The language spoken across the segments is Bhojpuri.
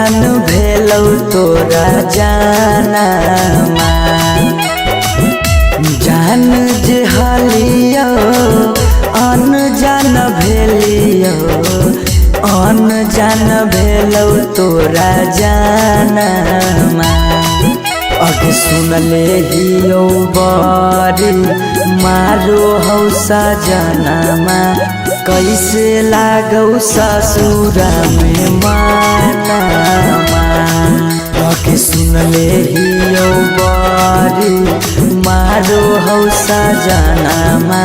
जान भेलौ तोरा जानमा जान जे हलियो अनजान भेलियो अनजान भेलौ तोरा जानमा अगे सुनले हियो बरी मारो हौ सजनमा कैसे लागौ ससुरा में मानमा अगे सुनले हियो बरी मारो हौ सजनमा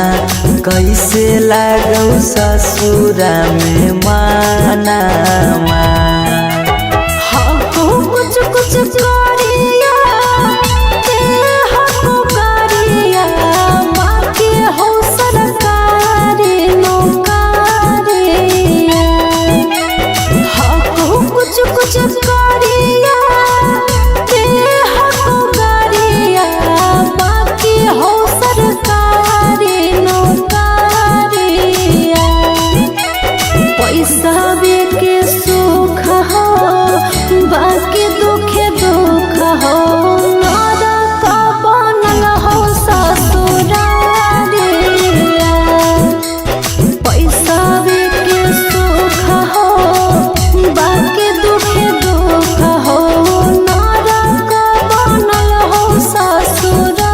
कैसे लागौ ससुरा में मानमा कुछ कुछ करिया के हको करिया माँ के हो सरकारी नौकरिया हको कुछ कुछ करिया के हको करिया माँ के हो सरकारी नौकरिया पैसा के सुख हो बाकी दुखे दुख हो नरक बनल हो ससुरारिया पैसा के सुख हो बाकी दुखे दुख हो नरक बनल हो ससुरारिया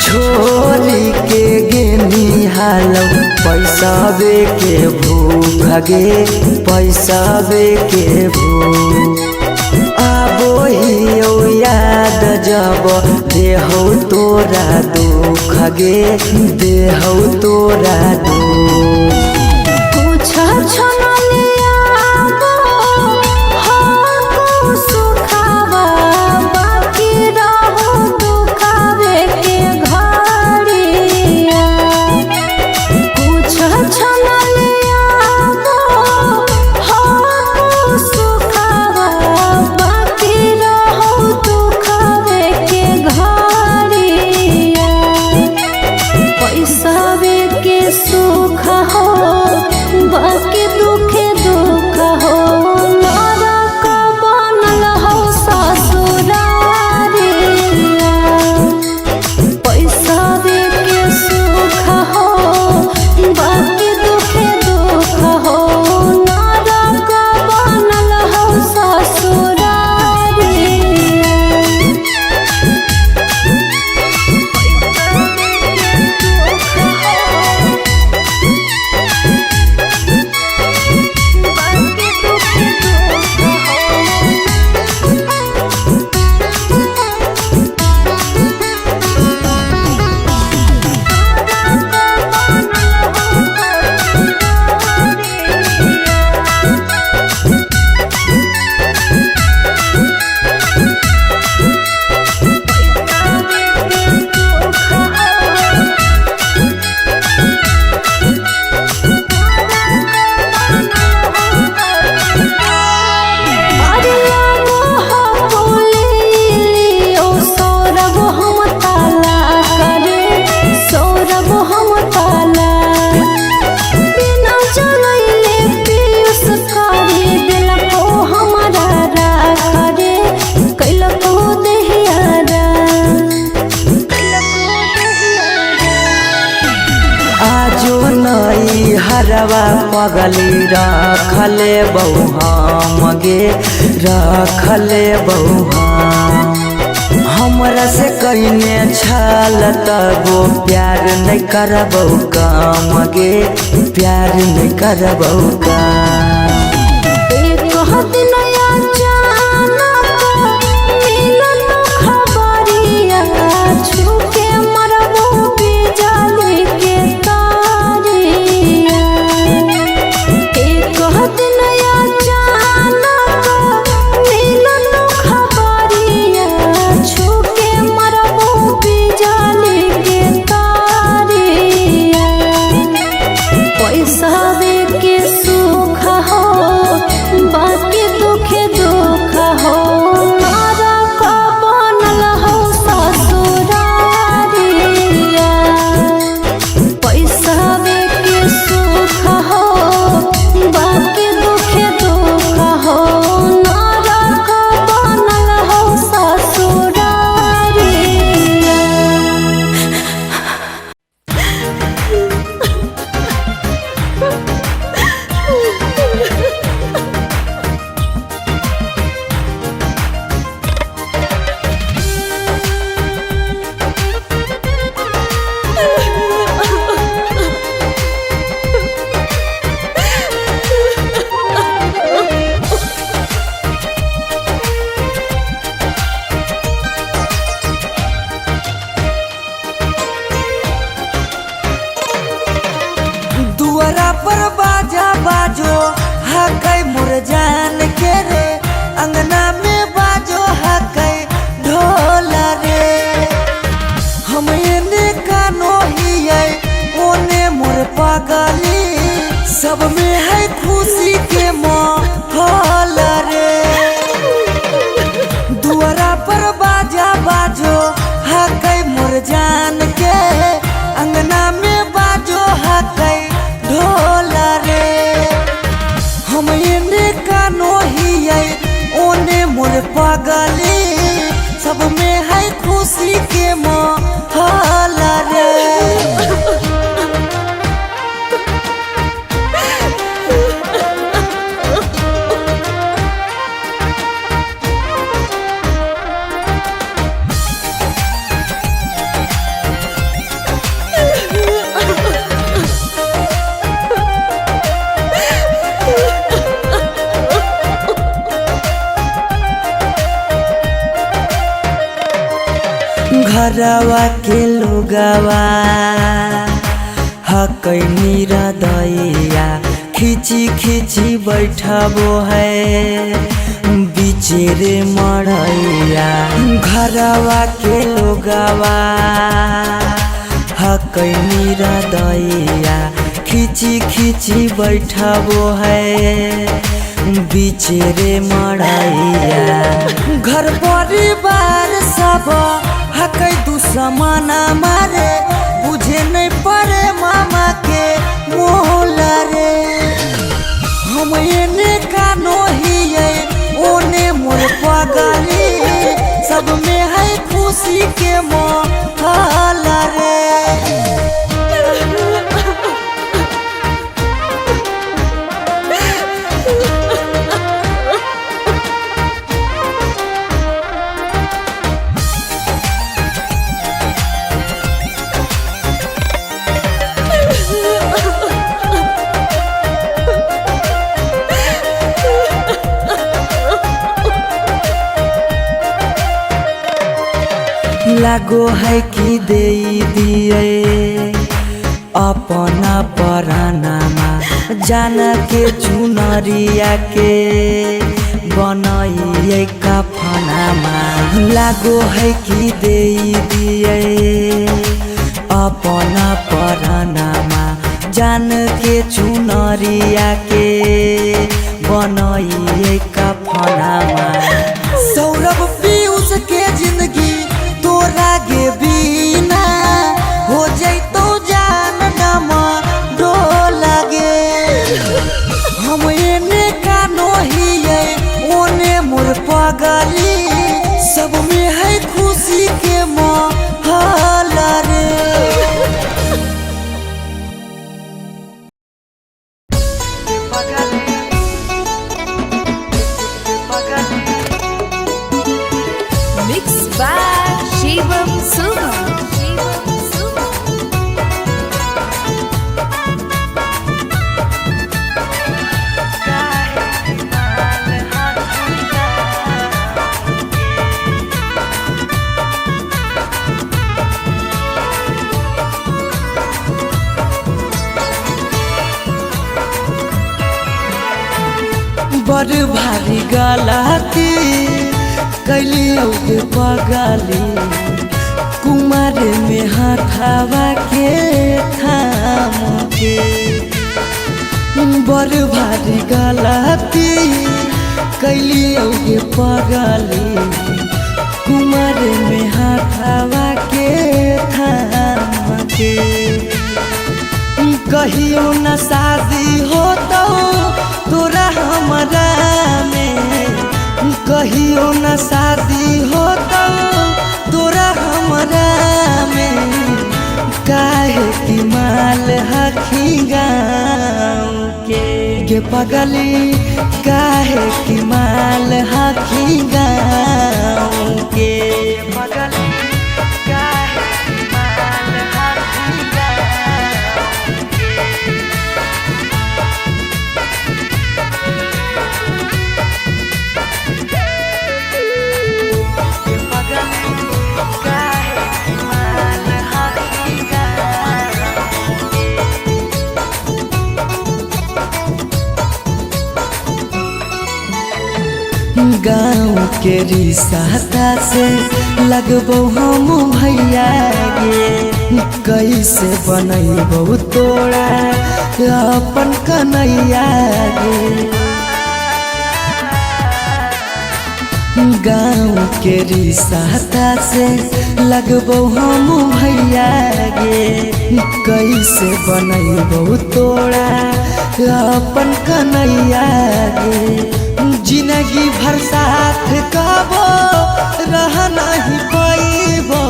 छोरी के गेनी हालौ पैसा के भूख गे पैसा के भूख आबो हियो याद जब देहौ तोरा दुख गे देहौ तोरा दुख कुछ छनलिया हको सुखावा बाकी रहो दुखावे के घड़िया कुछ छनलिया हको सुखावा बाकी रहो दुखावे के घड़िया पैसा के सुख हो बाकी दुखे जो नई हरवा पगली रखले बहु गे रखले बहु हमरा से कहीने छल तबो प्यार नहीं करबौ काम गे प्यार नहीं करबौ काम। दुआरा पर बाजा बाजो हकै मोर जान के रे अंगना में बाजो हकै ढोल रे हम एने कानो हियै ओने मोर पागली सब में है खुशी के माहौल रे। दुआरा पर बाजा बाजो हकै मोर जान के अंगना में बाजो हकै ढोल रे हम एने कानो हियै ओने मोर पागली सब में है खुशी के माहौल रे। घरवा के लोगवा हकै मेरा दैया खिची खिची बैठबो है बिचेरे मड़ैया। घरवा के लोगवा हकै मेरा दैया खिची खिची बैठबो है बिचेरे मड़ैया। घर परिवार सब हकै दुश्मना मारे बुझे नहीं पड़े मामा के मोल रे हम एने कानो हियै ओने मोर पागली सब में है खुशी के माहौल रे। लागो है कि दे दिए अपना परानामा जान के चुनरिया के बनाइए कफनामा। लागो है कि दे दिए अपना परानामा जान के चुनरिया के बनाइए कफनामा। सौरभ पीयूष के जिंदगी तोरा गे बिना हो जैतो जान नमा डोल गे हम एने कानो हियै ओने मोर पागली सब में है खुशी के माहौल रे। बड़ भारी गलती कैलियो गे पगली कुमार में हाथावा के थाम के बड़ भारी गलती कैलियो गे पगली कुमार में हाथावा के थाम के कहियो न शादी हो तो तोरा हमरा में कहियो न शादी हो तो तोरा हमरा में काहे की माल हखी गाँव के पगली काहे की माल हखी गाँव के पगली काहे की माल हखी गाँव के पगली काहे की माल हखी गाँव गाँव के रिश्ता से लगबो हम भैया गे कैसे बनैबो तोरा अपन कन्हैया गे गाँव के रिश्ता से लगबो हम भैया गे कैसे बनैबो तोरा अपन कन्हैया गे जिंदगी भर साथ कबो रह नहीं पाइबो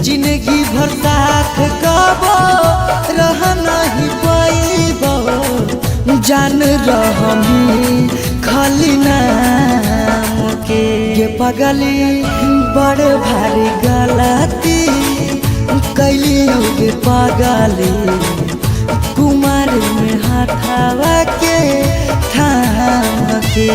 जिंदगी भर साथ कबो रह नहीं पाइबो जान रहमी खाली नाम के पगली बड़ भारी गलती कैलियो गे पगली कुमार में हाथावा के थाम के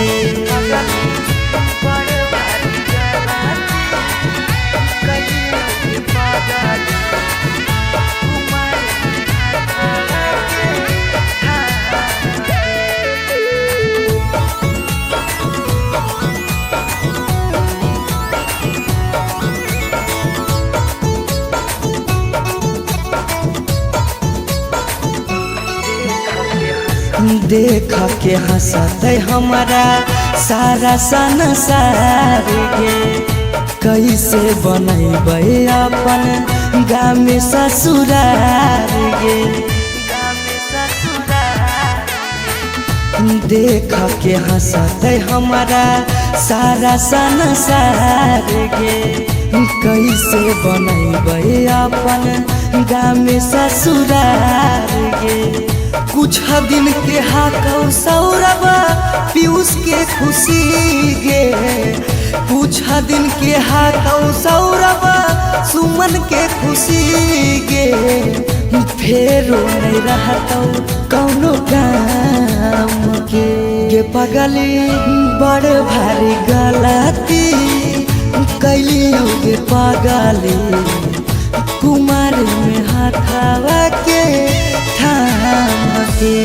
देख के हंसते हमारा सारा संसार गे कैसे बनैबे अपन गाँव में ससुरार गे देख के हंसते हमारा सारा संसार गे कैसे बनैबे अपन गाँव में ससुरार गे कुछ दिन के हाथों सौरभ पीयूष के खुशी गे कुछ दिन के हाथों सौरभ सुमन के खुशी गे फेरो नहीं रहतो कौनो काम के पगली बड़ भारी गलती कैलियो गे पगली कुमार में हाथावा के थाम के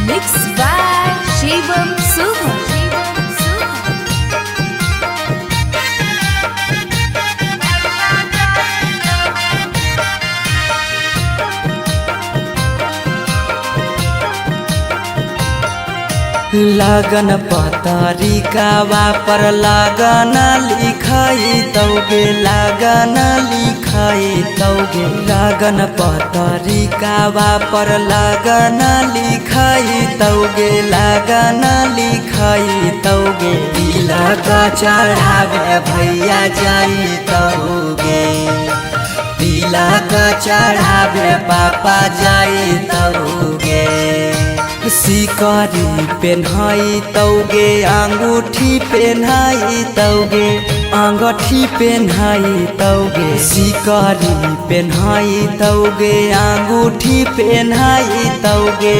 मिक्स बाय शिवम सुमन लगन पतरिकावा पर लगन लिखाई तौगे लगन लिखाई तौगे लगन पतरिकावा पर लगन लिखाई तौगे लगन लिखाई तौगे तिलक चढ़ावे भैया जाई तौगे तिलक चढ़ावे पापा जाई तौगे सिकरी पेन्हाई तौगे अंगूठी पेन्हाई तौगे अंगूठी पेन्हाई तौगे सिकरी पेन्हाई तौगे अंगूठी पेन्हाई तौगे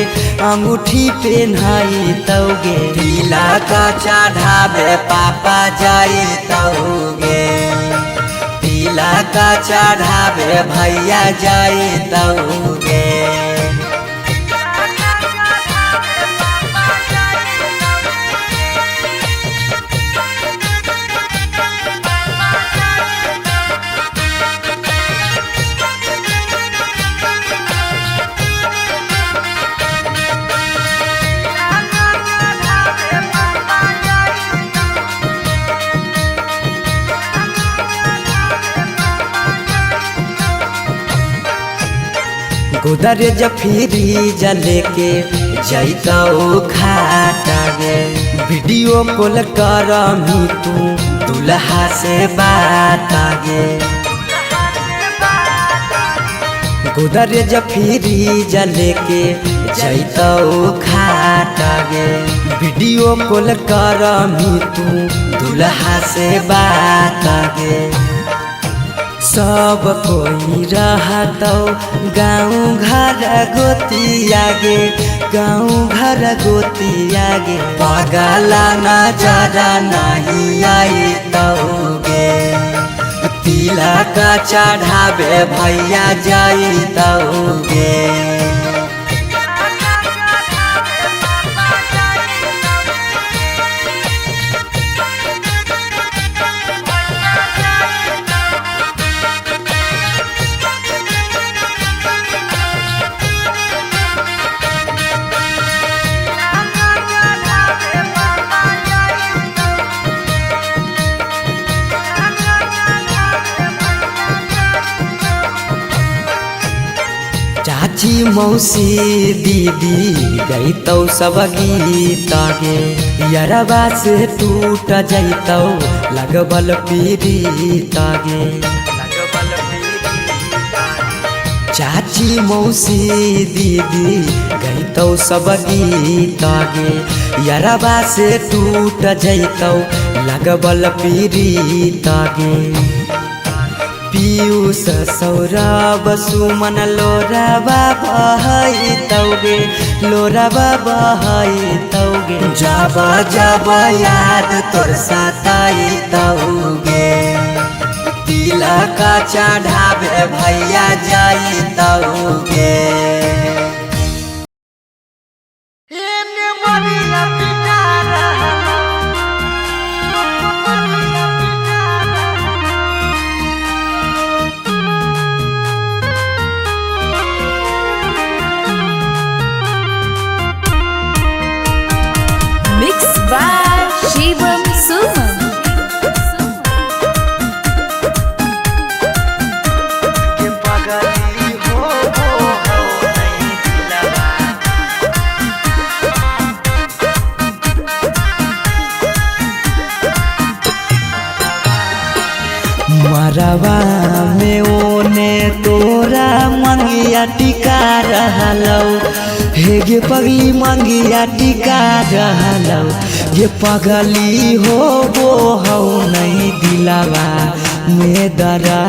अंगूठी पेन्हाई तौगे तिलक चढ़ावे पापा जाई तौगे तिलक चढ़ावे भैया जाई तौगे। गोदरेज फ्रिज लेके जैतौ खाटा गे। वीडियो कॉल करमी तू दुल्हा से बात गे। गोदरेज फ्रिज लेके जैतौ खाटा गे। वीडियो कॉल करमी तू दुल्हा से बात गे। सब कोई रहतौ गाँव घर गोतिया गे। गाँव घर गोतिया गे। पगला नजरा नहीं आई तौगे। तिलक चढ़ावे भैया जाई तौगे। चाची मौसी दीदी गईतौ सब गीत गे। यरबा से टूट जैतौ लगबल पीड़ित गे। चाची मौसी दीदी गईतौ सब गीत गे। यरबा से टूट जैतौ लगबल पीड़ित गे। पीयूष सौरभ सुमन लोरबा बहैतौगे। लोरबा बहैतौगे। जब जब याद तोर सताइतौगे। तिलक चढ़ावे भैया जाई तौगे। Mixed by Shivam Suman. मरवा में ओने तोरा मंगिया टिका रहलौ। हे गे पगली मंगिया टिका रहलौ। ये पगली हो नहीं दिलावा में दरा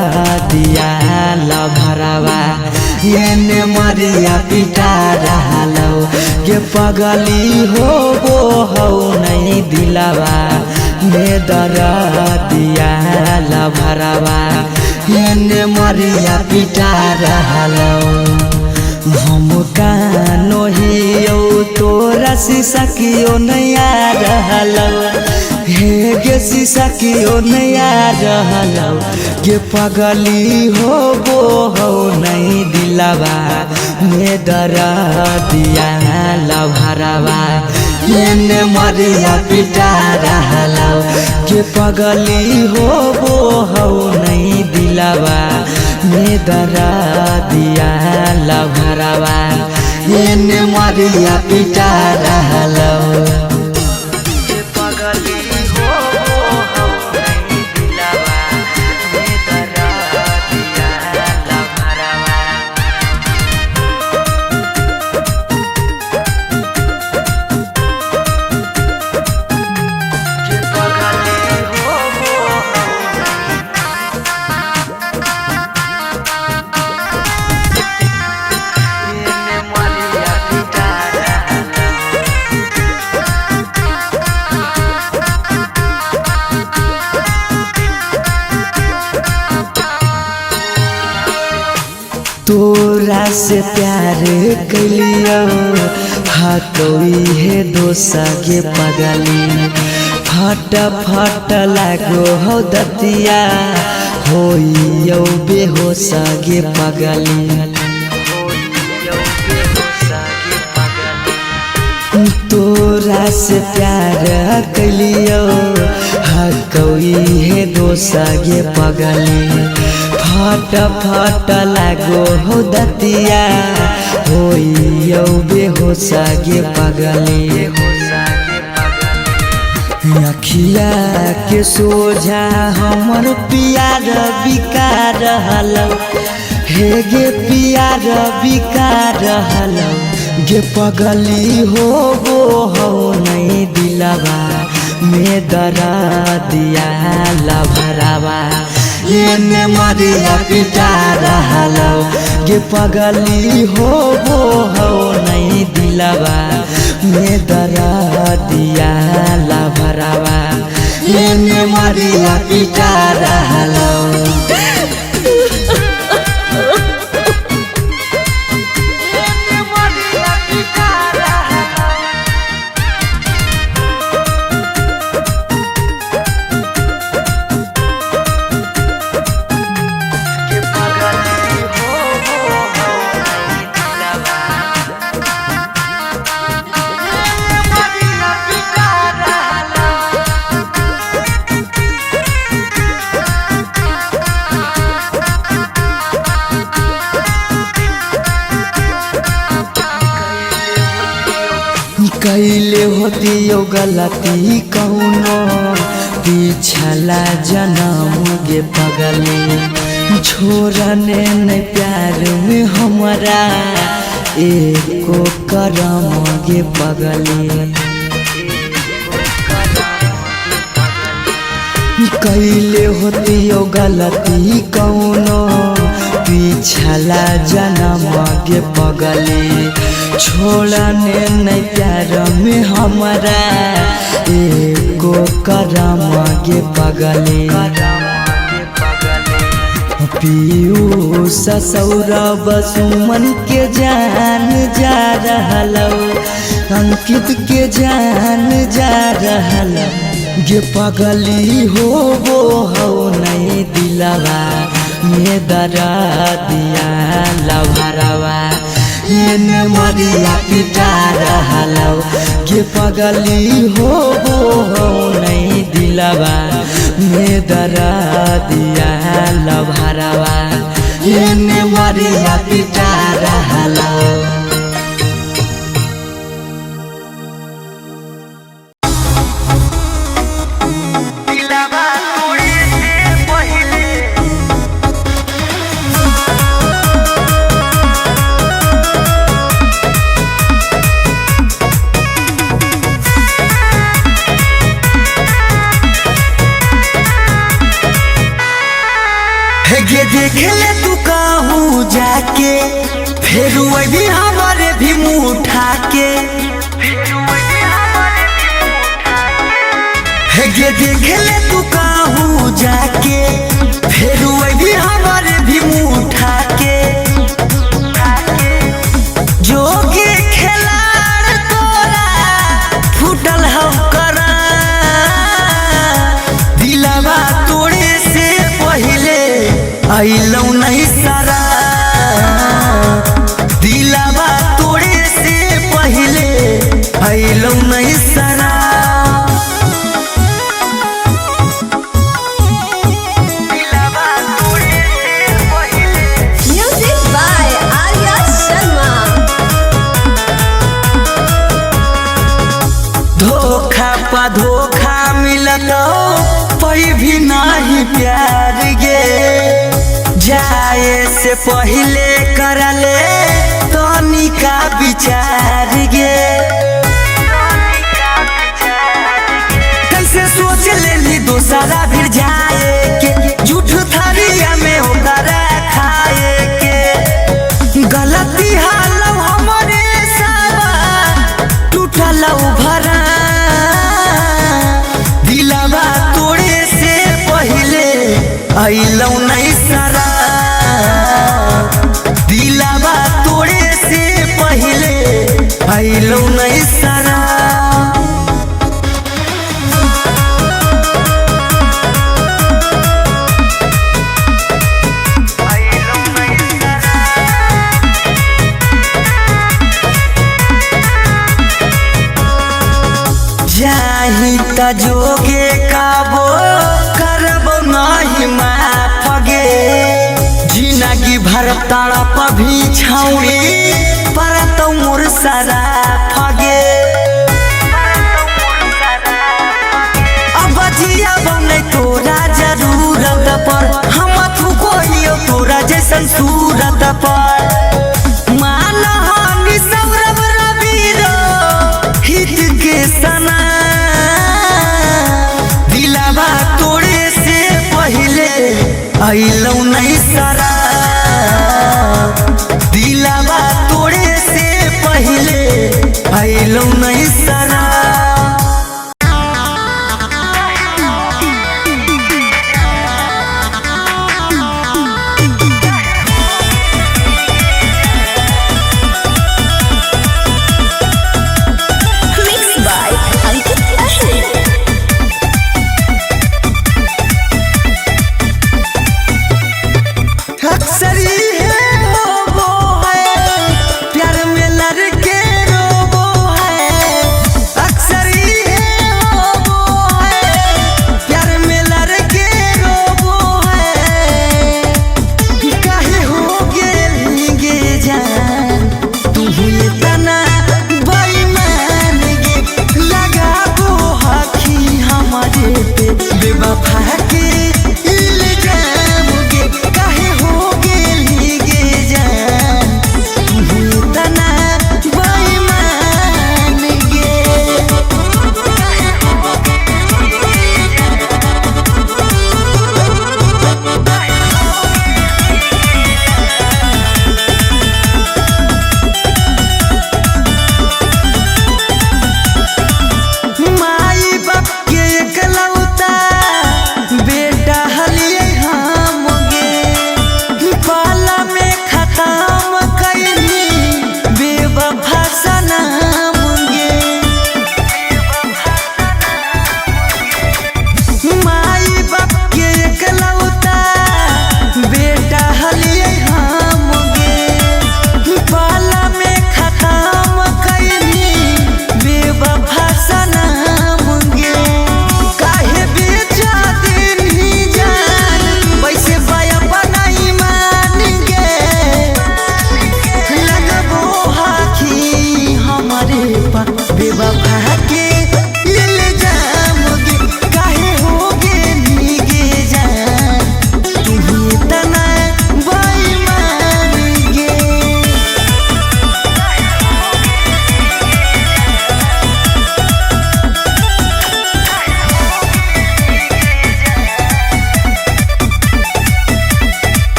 दिया लभरवा। येने मरिया पिटा रहलौ। ये पगली हो नहीं दिलावा में दरा दिया लभरवा। येने मरिया पिटा रहलौ। हम कानो हियो तोरा शीशा कियो नया रहलौ। हे गे शीशा कियो नया रहलौ। ये पगली हो नहीं दिलावा में दरा दिया लभरवा। येने मरिया पिटा रहलौ। ये पगली हो नहीं दिलावा में दरा दिया लभरवा। येने मरिया पिटा रहलौ। से प्यार कलियो हतोई है दोसा के पगली फट फट लागो हो दतिया होइयो बेहोश गे पगली तोरा से प्यार कलियो हतोई है दोसा गे पगली फट फट लागो हो दतिया होइयो बेहोश गे पगली अखिया के सोझा हमर प्यार बिकार रहलौ हे गे प्यार बिकार रहलौ गे पगली हो नहीं दिलवा में दरा दिया लभरावा एने मरिया पिटा रहलौ गे पगली हो नहीं दिलवा में दरा दिया लभरावा एने मरिया पिटा रहलौ कैले होतियो गलती कौनो पिछला जन्म गे पगली छोड़ने न प्यार में हमारा एको करम गे पगली कैले होतियो गलती कौनो पिछला जन्म गे पगली छोड़ने नहीं प्यार में हमारा एको करम गे पगली पीयूष सौरभ सुमन के जान जा रहलौ अंकित के जान जा रहलौ गे पगली हो नहीं दिलवा में दरा दिया लभरावा एने मरिया पिटा रहलौ गे पगली हो नहीं दिलवा में दरा दिया लभरावा एने मरिया पिटा रहलौ देख ले तू कहूँ जाके फिर वही हमारे भी मुँह उठा के गे देख ले तू कहूँ जाके फिर वही हमारे भी मुँह उठा के जो के खिलाड़ तोरा फूटल हम करा दिलवा तोड़े से पहले आइलौ नहीं सारा दिलवा तोड़े से पहले आइलौ नहीं सारा दिलवा तोड़े से पहले म्यूजिक बाय आर्या शर्मा धोखा पा धोखा मिलतो कोई भी नहीं प्यार गे जाए से पहले करले तनी का विचार गे कैसे सोच लेली दोसरा फिर जाए के झूठ थरिया में ओकरा खाए के गलती हाल हमरे सावा टूटल भरा दिलवा तोड़े से पहले आइलौ नहीं सारा दिलवा काबो करबो नहीं माफ गे जिंदगी भर तड़प भी छौड़ी पर तो मोर सारा फगे अब जिया बने तोरा जरूरत पर हम थुको तोरा जैसन सूरत पर